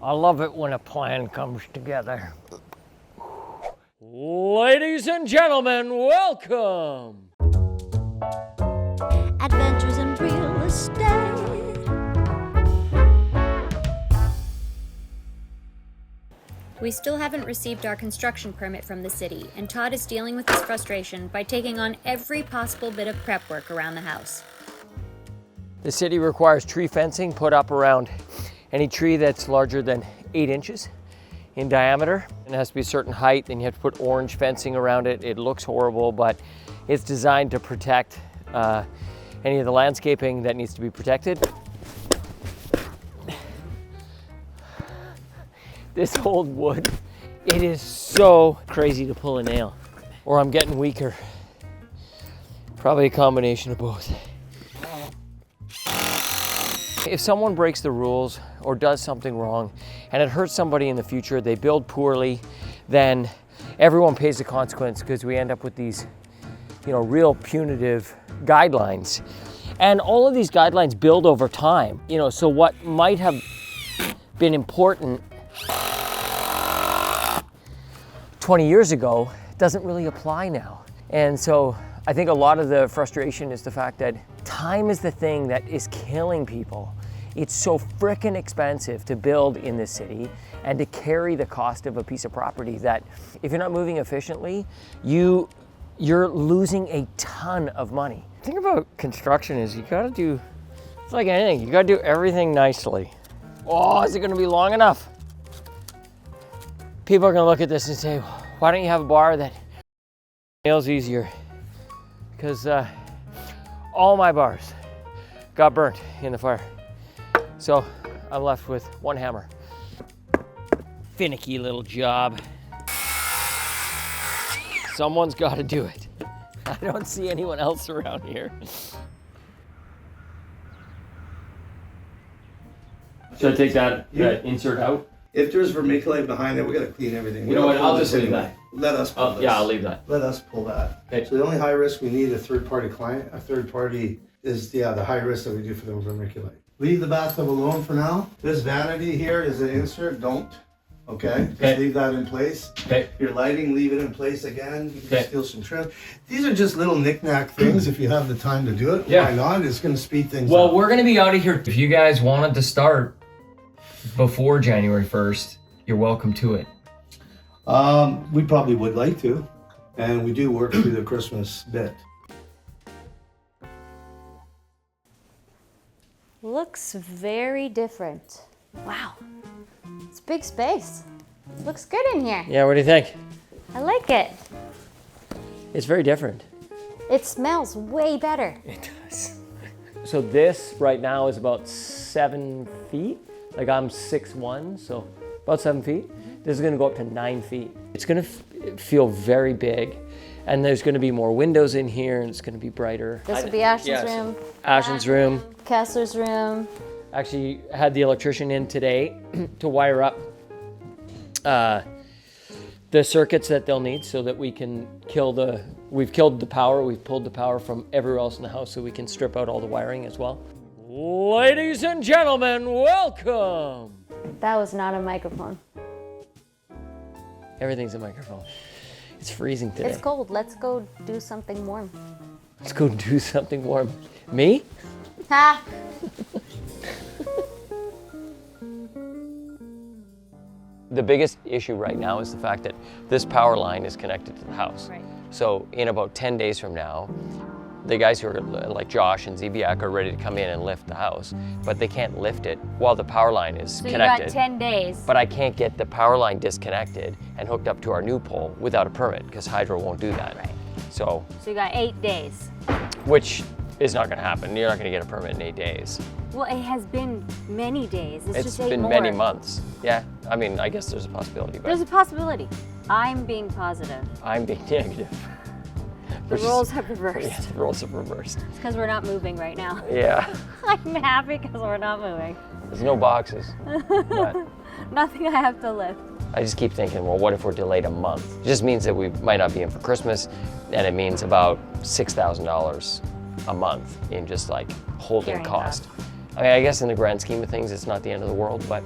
I love it when a plan comes together. Ladies and gentlemen, welcome! Adventures in real estate. We still haven't received our construction permit from the city, and Todd is dealing with his frustration by taking on every possible bit of prep work around the house. The city requires tree fencing put up around any tree that's larger than 8 inches in diameter. It has to be a certain height, and you have to put orange fencing around it. It looks horrible, but it's designed to protect any of the landscaping that needs to be protected. This old wood, it is so crazy to pull a nail, or I'm getting weaker. Probably a combination of both. If someone breaks the rules or does something wrong and it hurts somebody in the future, they build poorly, then everyone pays the consequence, because we end up with these, real punitive guidelines. And all of these guidelines build over time, so what might have been important 20 years ago doesn't really apply now. And so I think a lot of the frustration is the fact that time is the thing that is killing people. It's so frickin' expensive to build in this city and to carry the cost of a piece of property that if you're not moving efficiently, you're losing a ton of money. The thing about construction is you gotta do, it's like anything, you gotta do everything nicely. Oh, is it gonna be long enough? People are gonna look at this and say, why don't you have a bar that nails easier? Because all my bars got burnt in the fire. So I'm left with one hammer. Finicky little job. Someone's got to do it. I don't see anyone else around here. Should I take that insert out? If there's vermiculite behind it, we gotta clean everything. You know what, I'll just leave that. Let us pull this. Yeah, I'll leave that. Let us pull that. Okay. So the only high risk, we need a third-party client. A third party is, the high risk that we do for the vermiculite. Leave the bathtub alone for now. This vanity here is an insert, don't. Okay? Just leave that in place. Okay. Your lighting, leave it in place again. You can Okay. steal some trim. These are just little knick-knack things. If you have the time to do it, Yeah. why not? It's gonna speed things Well, up. we're gonna be out of here. If you guys wanted to start before January 1st, you're welcome to it. We probably would like to. And we do work through the Christmas bit. Looks very different. Wow. It's big space. Looks good in here. Yeah, what do you think? I like it. It's very different. It smells way better. It does. So this right now is about 7 feet. Like I'm 6'1", so about 7 feet. This is gonna go up to 9 feet. It's gonna feel very big, and there's gonna be more windows in here, and it's gonna be brighter. This would be Ashton's room. Ashton's room. Kessler's room. Actually had the electrician in today to wire up the circuits that they'll need so that we can we've killed the power, we've pulled the power from everywhere else in the house so we can strip out all the wiring as well. Ladies and gentlemen, welcome! That was not a microphone. Everything's a microphone. It's freezing today. It's cold. Let's go do something warm. Let's go do something warm. Me? Ha! The biggest issue right now is the fact that this power line is connected to the house. Right. So in about 10 days from now, the guys who are like Josh and Zebiak are ready to come in and lift the house, but they can't lift it while the power line is connected. So you got 10 days. But I can't get the power line disconnected and hooked up to our new pole without a permit, because Hydro won't do that. Right. So you got 8 days. which is not gonna happen. You're not gonna get a permit in 8 days. Well, it has been many days. It's just 8 been more. many months. Yeah, I mean, I guess there's a possibility, but There's a possibility. I'm being positive. I'm being negative. The roles have reversed. Yeah, the roles have reversed. It's because we're not moving right now. Yeah, I'm happy because we're not moving. there's no boxes. But Nothing I have to lift. I just keep thinking, well, what if we're delayed a month? It just means that we might not be in for Christmas, and it means about $6,000 a month in just like holding Carrying cost. I mean, I guess in the grand scheme of things, it's not the end of the world, but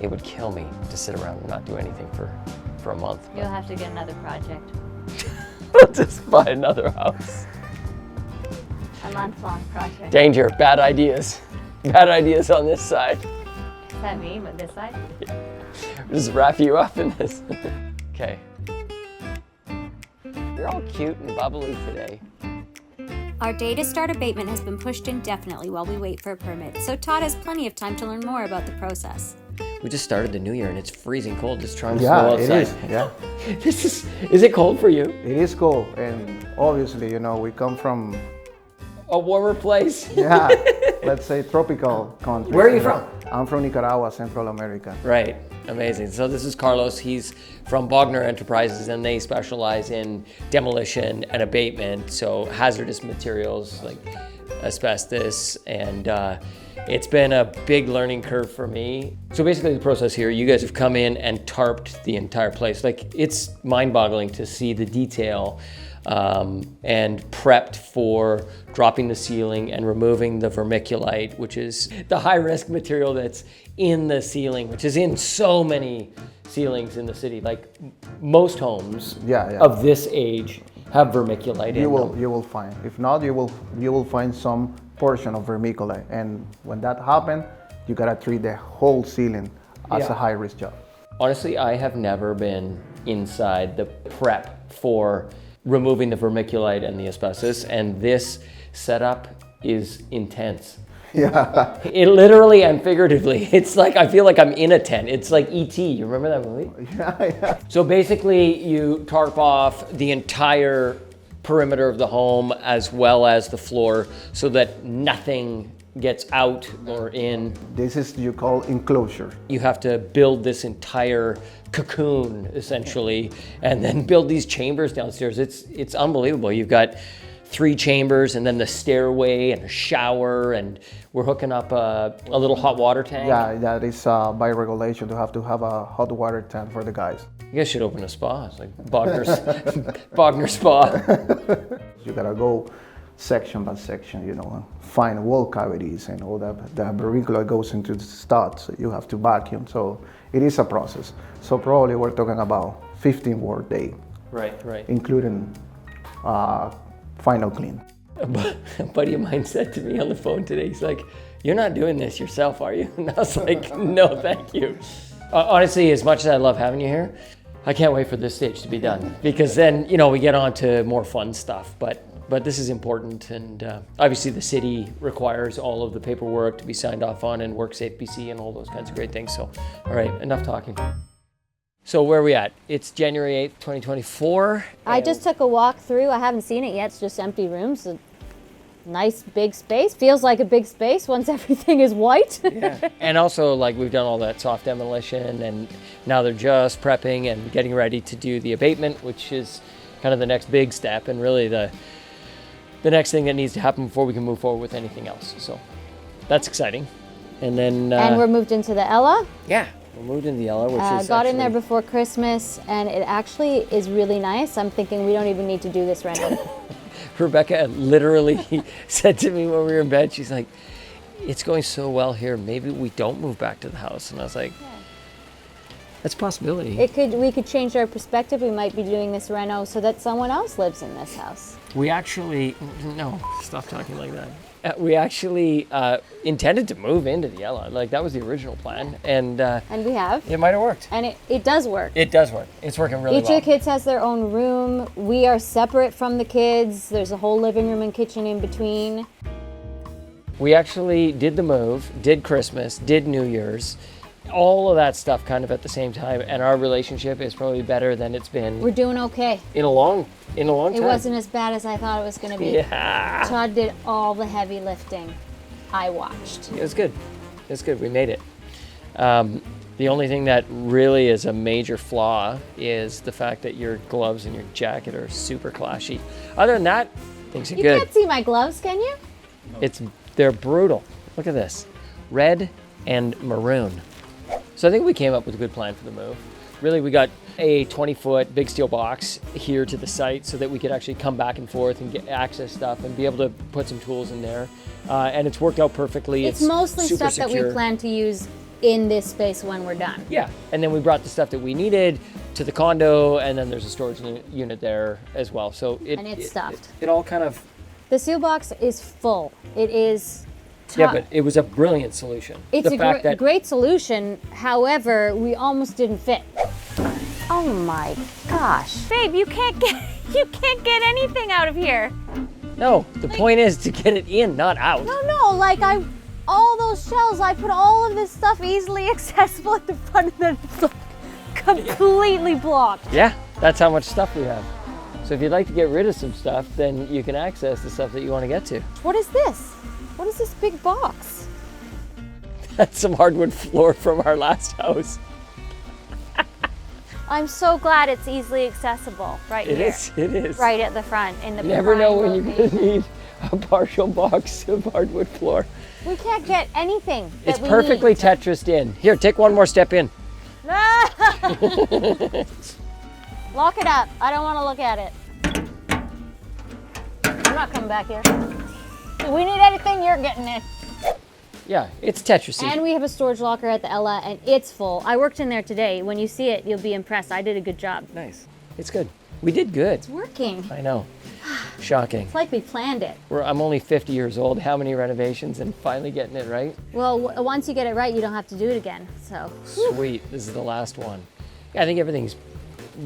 it would kill me to sit around and not do anything for a month. You'll have to get another project. I'll just buy another house. A month-long project. Danger, bad ideas. Bad ideas on this side. Is that me, but this side? Just wrap you up in this. Okay. You're all cute and bubbly today. Our day to start abatement has been pushed indefinitely while we wait for a permit, so Todd has plenty of time to learn more about the process. We just started the new year and it's freezing cold. Just trying to Yeah, slow it outside. is. Yeah, Is it cold for you? it is cold, and obviously, you know, we come from A warmer place? yeah, let's say tropical country. Where are you from? I'm from Nicaragua, Central America. Right, amazing. So this is Carlos. He's from Bogner Enterprises, and they specialize in demolition and abatement. So hazardous materials like asbestos, and it's been a big learning curve for me. So basically the process here, you guys have come in and tarped the entire place. Like, it's mind-boggling to see the detail and prepped for dropping the ceiling and removing the vermiculite, which is the high-risk material that's in the ceiling, which is in so many ceilings in the city. Like, most homes Yeah. of this age have vermiculite in them. You will find. If not, you will find some portion of vermiculite, and when that happens, you gotta treat the whole ceiling as Yeah. a high-risk job. Honestly, I have never been inside the prep for removing the vermiculite and the asbestos, and this setup is intense. Yeah, It literally and figuratively, it's like, I feel like I'm in a tent. It's like E.T., you remember that movie? yeah. So basically, you tarp off the entire perimeter of the home as well as the floor so that nothing gets out or in. This is you call enclosure. You have to build this entire cocoon essentially, and then build these chambers downstairs. It's unbelievable. You've got 3 chambers and then the stairway and a shower, and we're hooking up a little hot water tank. Yeah, that is by regulation to have a hot water tank for the guys. You guys should open a spa. It's like Bogner's Bogner Spa. You gotta go section by section, you know, and find wall cavities and all that. The vermiculite goes into the studs, so you have to vacuum. So it is a process. So probably we're talking about 15 work day, Right. including final clean. A buddy of mine said to me on the phone today, he's like, "You're not doing this yourself, are you?" And I was like, "No, thank you." Honestly, as much as I love having you here, I can't wait for this stage to be done, because then, you know, we get on to more fun stuff. But this is important, and obviously the city requires all of the paperwork to be signed off on, and WorkSafe BC and all those kinds of great things. So, all right, enough talking. So where are we at? It's January 8th, 2024. I just took a walk through. I haven't seen it yet. It's just empty rooms. A nice big space. Feels like a big space once everything is white. Yeah. And also, like, we've done all that soft demolition, and now they're just prepping and getting ready to do the abatement, which is kind of the next big step, and really the next thing that needs to happen before we can move forward with anything else. So that's exciting. And then And we're moved into the Ella. yeah, we moved into the yellow, which is Got in there actually- before Christmas, and it actually is really nice. I'm thinking we don't even need to do this rental. Rebecca literally said to me when we were in bed, she's like, "It's going so well here, maybe we don't move back to the house." And I was like, that's a possibility. We could change our perspective. We might be doing this reno so that someone else lives in this house. We actually, no, stop talking like that. We actually intended to move into the Ella. Like, that was the original plan, and And we have. it might have worked. And it does work. It does work. It's working really Each well. of the kids has their own room. We are separate from the kids. There's a whole living room and kitchen in between. We actually did the move, did Christmas, did New Year's, all of that stuff kind of at the same time, and our relationship is probably better than it's been We're doing okay. in a long time. It wasn't as bad as I thought it was going to be. Yeah. Todd did all the heavy lifting. I watched. It was good. It was good. We made it. The only thing that really is a major flaw is the fact that your gloves and your jacket are super clashy. Other than that, things are You good. can't see my gloves, can you? They're brutal. Look at this. Red and maroon. So I think we came up with a good plan for the move. Really, we got a 20-foot big steel box here to the site so that we could actually come back and forth and get access stuff and be able to put some tools in there. And it's worked out perfectly. It's mostly super stuff that secure. we plan to use in this space when we're done. Yeah, and then we brought the stuff that we needed to the condo, and then there's a storage unit there as well. So It's stuffed. It all kind of. The seal box is full. It is. Yeah, but it was a brilliant solution. It's the fact that great solution. However, we almost didn't fit. Oh my gosh. Babe, you can't get anything out of here. No, the point is to get it in, not out. No, like all those shelves, I put all of this stuff easily accessible at the front and then it's like completely blocked. Yeah, that's how much stuff we have. So if you'd like to get rid of some stuff, then you can access the stuff that you want to get to. What is this? What is this big box? That's some hardwood floor from our last house. I'm so glad it's easily accessible right here. It is. Right at the front in the You never know when prime you're going to location. need a partial box of hardwood floor. We can't get anything that It's we perfectly need. Tetrised in. Here, take one more step in. Lock it up. I don't want to look at it. I'm not coming back here. If we need anything, you're getting it. Yeah, it's Tetrisy. And we have a storage locker at the Ella, and it's full. I worked in there today. When you see it, you'll be impressed. I did a good job. Nice. It's good. We did good. It's working. I know. Shocking. It's like we planned it. I'm only 50 years old. How many renovations and finally getting it right? Well, once you get it right, you don't have to do it again. So, Sweet. This is the last one. Yeah, I think everything's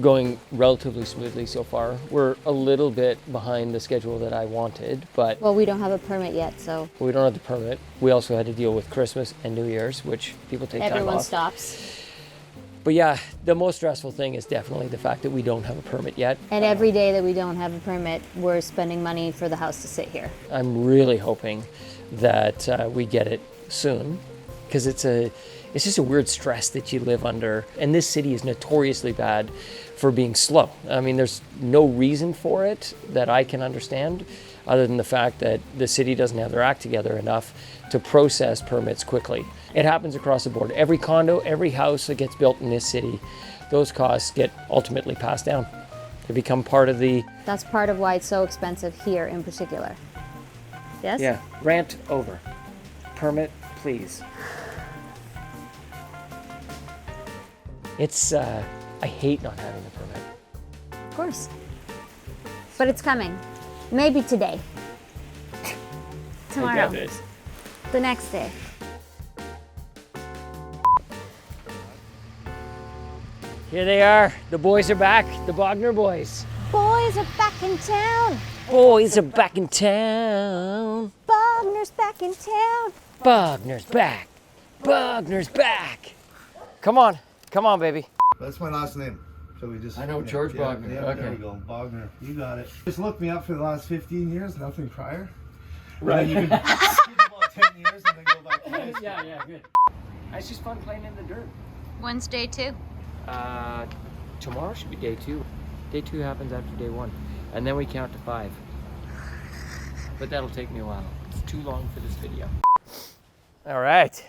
going relatively smoothly so far. We're a little bit behind the schedule that I wanted, but well, we don't have a permit yet, so we don't have the permit. We also had to deal with Christmas and New Year's, which people take time everyone off. stops. But yeah, the most stressful thing is definitely the fact that we don't have a permit yet. And every day that we don't have a permit, we're spending money for the house to sit here. I'm really hoping that we get it soon, because it's just a weird stress that you live under. And this city is notoriously bad for being slow. I mean, there's no reason for it that I can understand, other than the fact that the city doesn't have their act together enough to process permits quickly. It happens across the board. Every condo, every house that gets built in this city, those costs get ultimately passed down. They become part of the... That's part of why it's so expensive here in particular. Yes? Yeah, rant over. Permit, please. It's, I hate not having a permit. Of course. But it's coming. Maybe today. Tomorrow. I get it. The next day. Here they are. The boys are back. The Bogner boys. Boys are back in town. Boys are back in town. Bogner's back in town. Bogner's back. Bogner's back. Come on. Come on, baby. That's my last name. So we just. I know, George Bogner. Yeah, Okay. there you go, Bogner. You got it. Just look me up for the last 15 years, nothing prior. Right. And then you can skip about 10 years and then go back to high school. Yeah, good. It's just fun playing in the dirt. When's day 2? Tomorrow should be day 2. Day 2 happens after day 1. And then we count to 5. But that'll take me a while. It's too long for this video. All right.